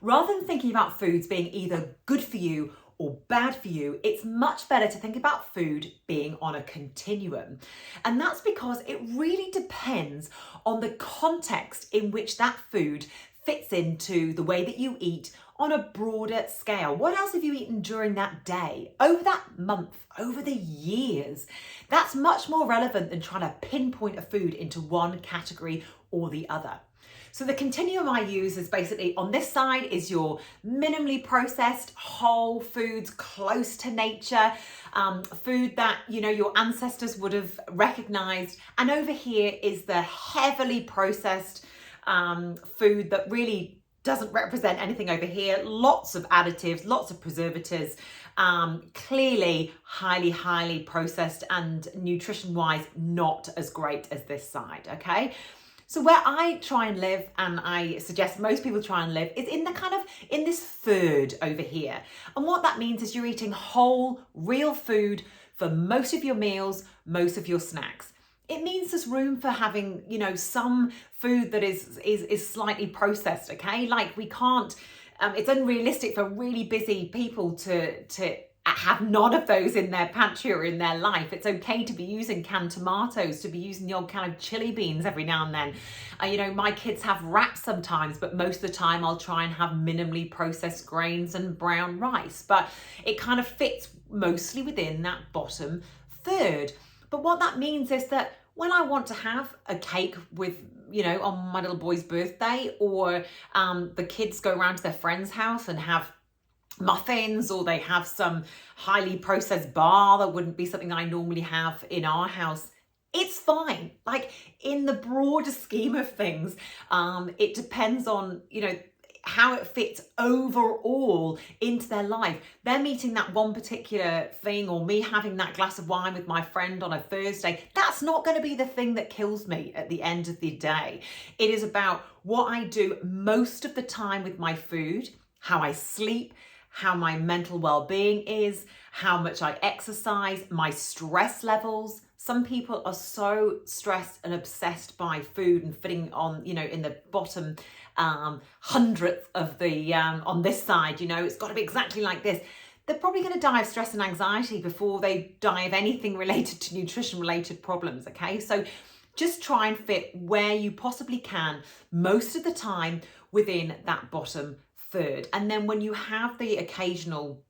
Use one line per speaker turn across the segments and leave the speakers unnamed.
Rather than thinking about foods being either good for you or bad for you, it's much better to think about food being on a continuum. And that's because it really depends on the context in which that food fits into the way that you eat on a broader scale. What else have you eaten during that day, over that month, over the years? That's much more relevant than trying to pinpoint a food into one category or the other. So the continuum I use is basically, on this side is your minimally processed whole foods, close to nature, food that, you know, your ancestors would have recognized. And over here is the heavily processed food that really doesn't represent anything over here. Lots of additives, lots of preservatives, clearly highly processed, and nutrition-wise not as great as this side, okay? So where I try and live, and I suggest most people try and live, is in in this third over here. And what that means is you're eating whole, real food for most of your meals, most of your snacks. It means there's room for having, you know, some food that is slightly processed, okay? Like we can't, it's unrealistic for really busy people to have none of those in their pantry or in their life. It's okay to be using canned tomatoes, to be using the odd kind of chili beans every now and then. You know, my kids have wraps sometimes, but most of the time I'll try and have minimally processed grains and brown rice. But it kind of fits mostly within that bottom third. But what that means is that when I want to have a cake with, you know, on my little boy's birthday, or the kids go around to their friend's house and have muffins, or they have some highly processed bar that wouldn't be something I normally have in our house, it's fine. Like, in the broader scheme of things, it depends on, you know, how it fits overall into their life. Them eating that one particular thing, or me having that glass of wine with my friend on a Thursday, that's not going to be the thing that kills me at the end of the day. It is about what I do most of the time with my food, how I sleep, how my mental well-being is, how much I exercise, my stress levels. Some people are so stressed and obsessed by food and fitting on, you know, in the bottom hundredth of the, on this side, you know, it's got to be exactly like this. They're probably going to die of stress and anxiety before they die of anything related to nutrition related problems, okay? So just try and fit where you possibly can most of the time within that bottom third. And then when you have the occasional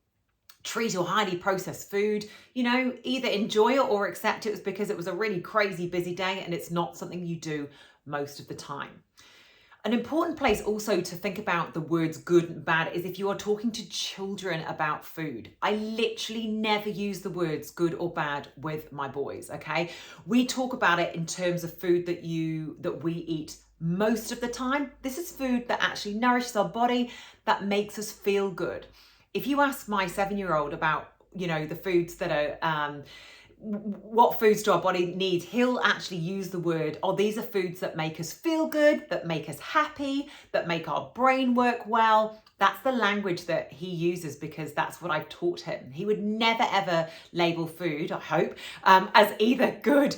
treat or highly processed food, you know, either enjoy it or accept it was because it was a really crazy busy day and it's not something you do most of the time. An important place also to think about the words good and bad is if you are talking to children about food. I literally never use the words good or bad with my boys, okay? We talk about it in terms of food that we eat most of the time. This is food that actually nourishes our body, that makes us feel good. If you ask my 7-year-old about, you know, the foods that are, what foods do our body need, he'll actually use the word, oh, these are foods that make us feel good, that make us happy, that make our brain work well. That's the language that he uses because that's what I've taught him. He would never ever label food, I hope, as either good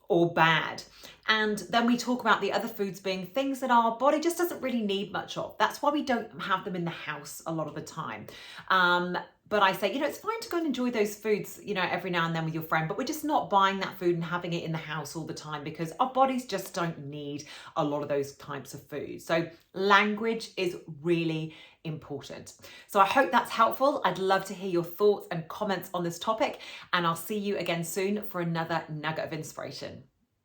or bad. And then we talk about the other foods being things that our body just doesn't really need much of. That's why we don't have them in the house a lot of the time. But I say, you know, it's fine to go and enjoy those foods, you know, every now and then with your friend, but we're just not buying that food and having it in the house all the time because our bodies just don't need a lot of those types of food. So language is really important. So I hope that's helpful. I'd love to hear your thoughts and comments on this topic, and I'll see you again soon for another nugget of inspiration.